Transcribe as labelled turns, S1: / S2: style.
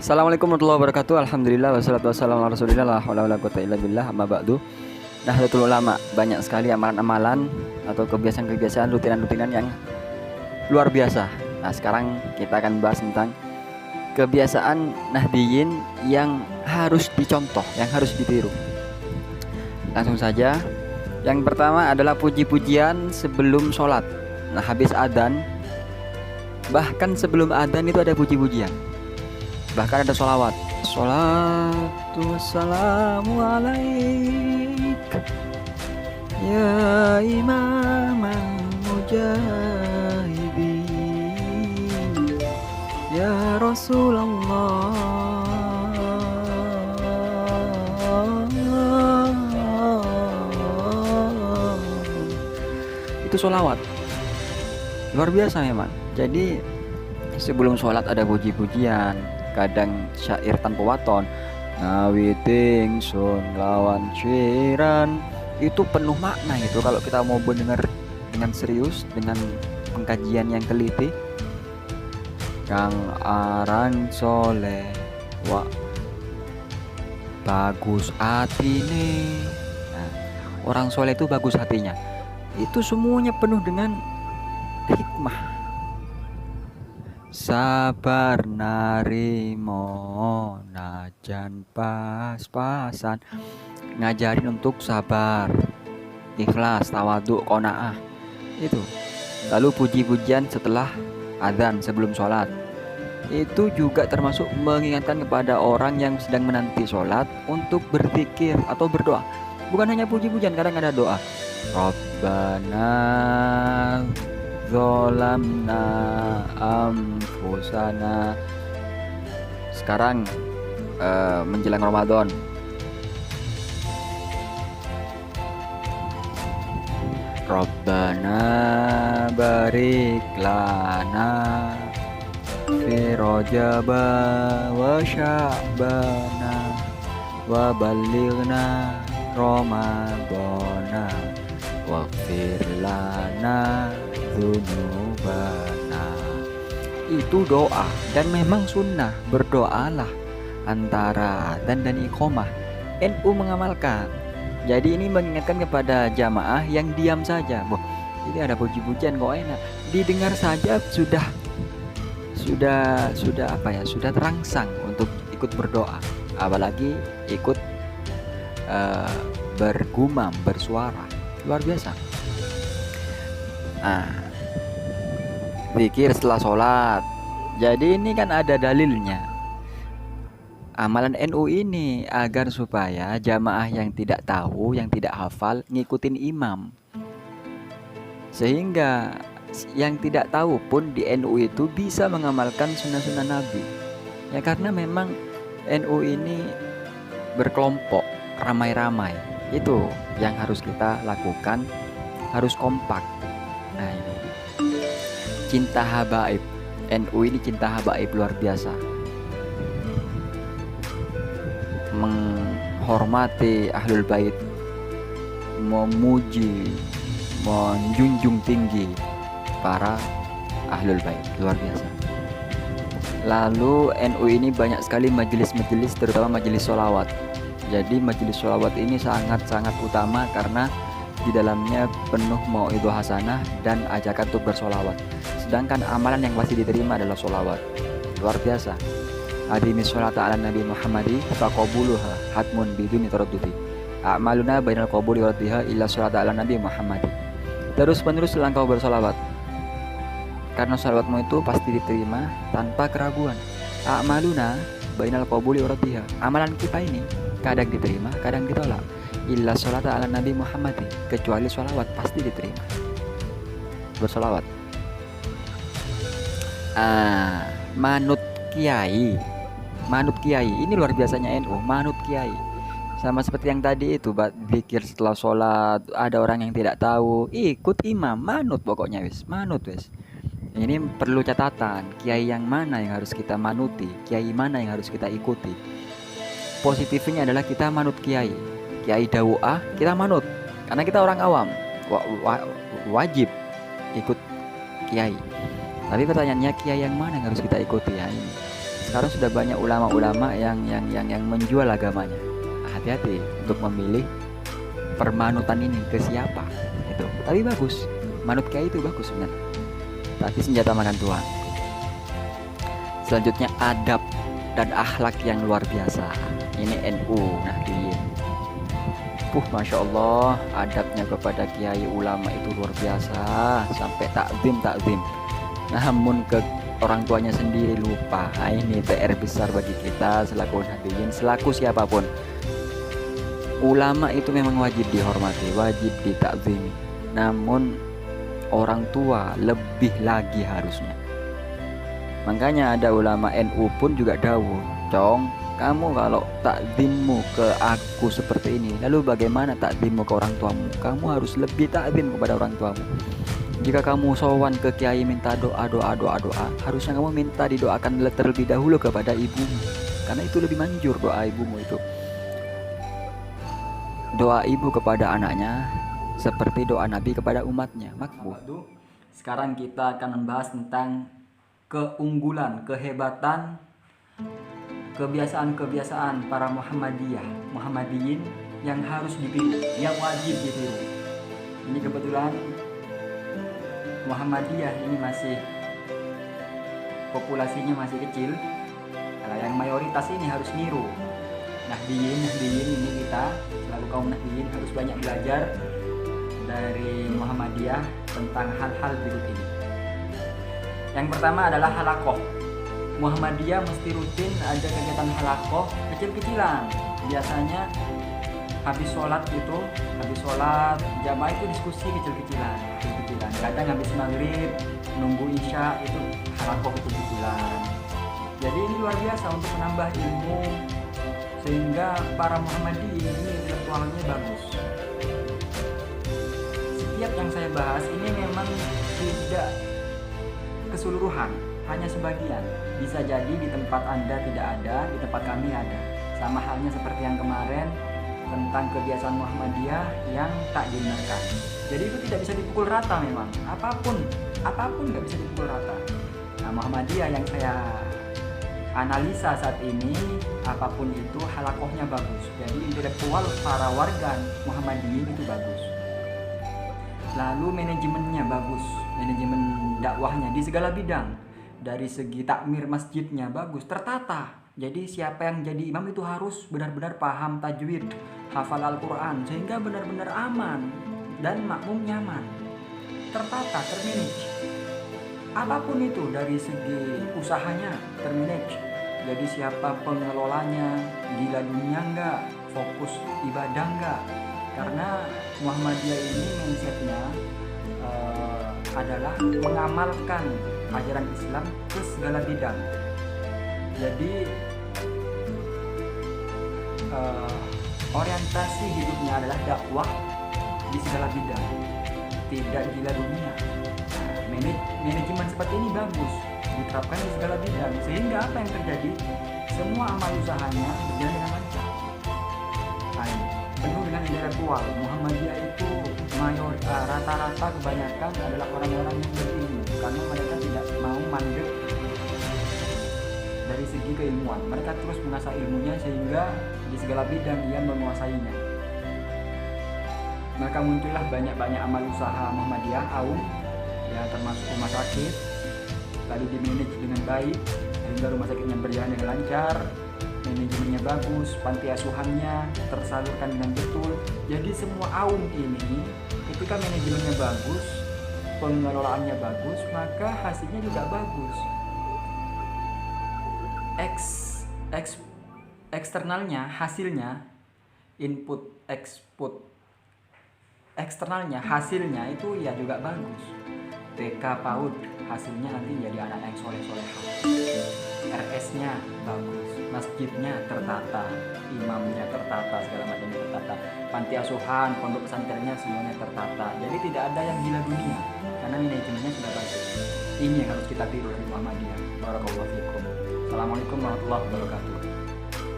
S1: Assalamualaikum warahmatullahi wabarakatuh. Alhamdulillah wassalatu wassalamu ala Rasulillah la haula wala quwata illa billah. Amma ba'du. Nahdlatul Ulama, banyak sekali amalan-amalan atau kebiasaan-kebiasaan rutinan-rutinan yang luar biasa. Nah, sekarang kita akan bahas tentang kebiasaan Nahdiyin yang harus dicontoh, yang harus ditiru. Langsung saja. Yang pertama adalah puji-pujian sebelum sholat. Nah, habis adzan, bahkan sebelum adzan itu ada puji-pujian. Bahkan ada sholawat. Sholatu wassalamu alaik ya imaman mujahidin ya Rasulullah. Itu sholawat luar biasa memang. Jadi sebelum sholat ada puji-pujian, kadang syair tanpa waton, ngawiting sun lawan ciran, itu penuh makna. Itu kalau kita mau mendengar dengan serius, dengan pengkajian yang teliti. Kang aran soleh wa bagus hatine. Nah, orang soleh itu bagus hatinya. Itu semuanya penuh dengan hikmah. Sabar narimo najan pas-pasan, ngajarin untuk sabar, ikhlas, tawadhu, qanaah. Itu. Lalu puji-pujian setelah adzan sebelum sholat. Itu juga termasuk mengingatkan kepada orang yang sedang menanti sholat untuk berzikir atau berdoa. Bukan hanya puji-pujian, kadang ada doa. Rabbana zolamna anfusana. Sekarang menjelang Ramadan, Rabbana barik lana fi rajaba wa sya'bana wa balighna ramadana waghfir lana dzunubana. Itu doa, dan memang sunnah berdoalah antara adzan dan iqamah. NU mengamalkan. Jadi ini mengingatkan kepada jamaah yang diam saja. Boh, ini ada puji-pujian kok enak. Didengar saja sudah apa ya? Sudah terangsang untuk ikut berdoa. Apalagi ikut bergumam, bersuara. Luar biasa. Nah, zikir setelah sholat. Jadi ini kan ada dalilnya. Amalan NU ini agar supaya jamaah yang tidak tahu, yang tidak hafal, ngikutin imam. Sehingga yang tidak tahu pun di NU itu bisa mengamalkan sunnah-sunnah Nabi. Ya karena memang NU ini berkelompok, ramai-ramai. Itu yang harus kita lakukan, harus kompak. Nah ini cinta habaib. NU ini cinta habaib luar biasa. Menghormati ahlul bait, memuji, menjunjung tinggi para ahlul bait, luar biasa. Lalu NU ini banyak sekali majelis-majelis, terutama majelis sholawat. Jadi majelis sholawat ini sangat-sangat utama karena di dalamnya penuh mau'idhah hasanah dan ajakan untuk bersolawat. Sedangkan amalan yang pasti diterima adalah solawat. Luar biasa. Adimi sholata ala nabi Muhammadi faqabuluha hatmun biduni taraddudi. A'maluna bainal qabuli wa raddiha illa sholata ala nabi Muhammadi. Terus menerus engkau bersolawat, karena sholawatmu itu pasti diterima tanpa keraguan. A'maluna bainal qabuli wa raddiha. Amalan kita ini kadang diterima, kadang ditolak. Illa sholata ala nabi Muhammadi, kecuali sholawat pasti diterima. Bersolawat. Manut kiai ini luar biasanya NU. Manut kiai sama seperti yang tadi itu, zikir setelah sholat. Ada orang yang tidak tahu, ikut imam, manut pokoknya wis, manut wis. Ini perlu catatan, kiai yang mana yang harus kita manuti, kiai mana yang harus kita ikuti. Positifnya adalah kita manut kiai dawuah, kita manut karena kita orang awam, wajib ikut kiai. Tapi pertanyaannya, kiai yang mana yang harus kita ikuti ya ini. sekarang sudah banyak ulama-ulama yang menjual agamanya. Hati-hati untuk memilih permanutan ini ke siapa itu. Tapi bagus, manut kayak itu bagus sebenarnya, tapi senjata makan tuan. Selanjutnya adab dan akhlak yang luar biasa. Ini NU Nahdliyin. Masya Allah, adabnya kepada kiai ulama itu luar biasa, sampai takzim. Namun ke orang tuanya sendiri lupa. Ini PR besar bagi kita selaku Nahdliyin, selaku siapapun. Ulama itu memang wajib dihormati, wajib ditakzimi. Namun orang tua lebih lagi harusnya. Makanya ada ulama NU pun juga dawuh, "Cong, kamu kalau takzimmu ke aku seperti ini, lalu bagaimana takzimmu ke orang tuamu? Kamu harus lebih takzim kepada orang tuamu. Jika kamu sowan ke kiai minta doa, harusnya kamu minta didoakan terlebih dahulu kepada ibumu, karena itu lebih manjur doa ibumu itu. Doa ibu kepada anaknya seperti doa Nabi kepada umatnya, makbul." Sekarang kita akan membahas tentang keunggulan, kehebatan, kebiasaan para Muhammadiyyin yang harus ditiru, yang wajib ditiru. Ini kebetulan Muhammadiyah ini masih populasinya masih kecil. Kalau yang mayoritas ini harus niru. Nahdliyin ini kita selalu kaum Nahdliyin harus banyak belajar dari Muhammadiyah tentang hal-hal berikut ini. Yang pertama adalah halakoh. Muhammadiyah mesti rutin ada kegiatan halakoh kecil-kecilan. Biasanya habis sholat jamaah itu diskusi kecil-kecilan. Kadang habis maghrib nunggu isya itu halakoh kecil-kecilan. Jadi ini luar biasa untuk menambah ilmu, sehingga para Muhammadiyyin ini intelektualnya bagus. Setiap yang saya bahas ini memang tidak keseluruhan, hanya sebagian. Bisa jadi di tempat Anda tidak ada, di tempat kami ada. Sama halnya seperti yang kemarin tentang kebiasaan Muhammadiyah yang tak dibenarkan. Jadi itu tidak bisa dipukul rata memang. Apapun nggak bisa dipukul rata. Nah, Muhammadiyah yang saya analisa saat ini, apapun itu halakohnya bagus. Jadi intelektual para warga Muhammadiyyin itu bagus. Lalu manajemennya bagus, manajemen dakwahnya di segala bidang. Dari segi takmir masjidnya bagus, tertata. Jadi siapa yang jadi imam itu harus benar-benar paham tajwid, hafal Al-Quran, sehingga benar-benar aman dan makmum nyaman. Tertata, termanage. Apapun itu dari segi usahanya termanage. Jadi siapa pengelolanya, gila dunia enggak, fokus ibadah enggak. Karena Muhammadiyah ini mindsetnya adalah mengamalkan ajaran Islam ke segala bidang. Jadi orientasi hidupnya adalah dakwah di segala bidang, tidak gila dunia. Manajemen seperti ini bagus, diterapkan di segala bidang, sehingga apa yang terjadi? Semua amal usahanya berjalan dengan lancar. Penuh dengan intelektual. Muhammadiyah itu rata-rata kebanyakan adalah orang-orang yang berilmu, karena mereka tidak mau mandek dari segi keilmuan. Mereka terus mengasah ilmunya sehingga di segala bidang dia menguasainya. Maka muncullah banyak amal usaha Muhammadiyah, ya termasuk rumah sakit, lalu dimanage dengan baik sehingga rumah sakitnya berjalan dengan lancar, manajemennya bagus, panti asuhannya tersalurkan dengan betul. Jadi semua ini ketika manajemennya bagus, pengelolaannya bagus, maka hasilnya juga bagus. Eksternalnya, hasilnya, input, output, eksternalnya, hasilnya itu ya juga bagus. TK PAUD hasilnya nanti jadi anak yang soleh-solehah. RS-nya bagus, masjidnya tertata, imamnya tertata, segala macamnya tertata, panti asuhan, pondok pesantrennya semuanya tertata. Jadi tidak ada yang gila dunia karena manajemennya sudah bagus. Ini yang harus kita tiru dari Muhammadiyah. Barakallahu fikum. Assalamualaikum warahmatullahi wabarakatuh.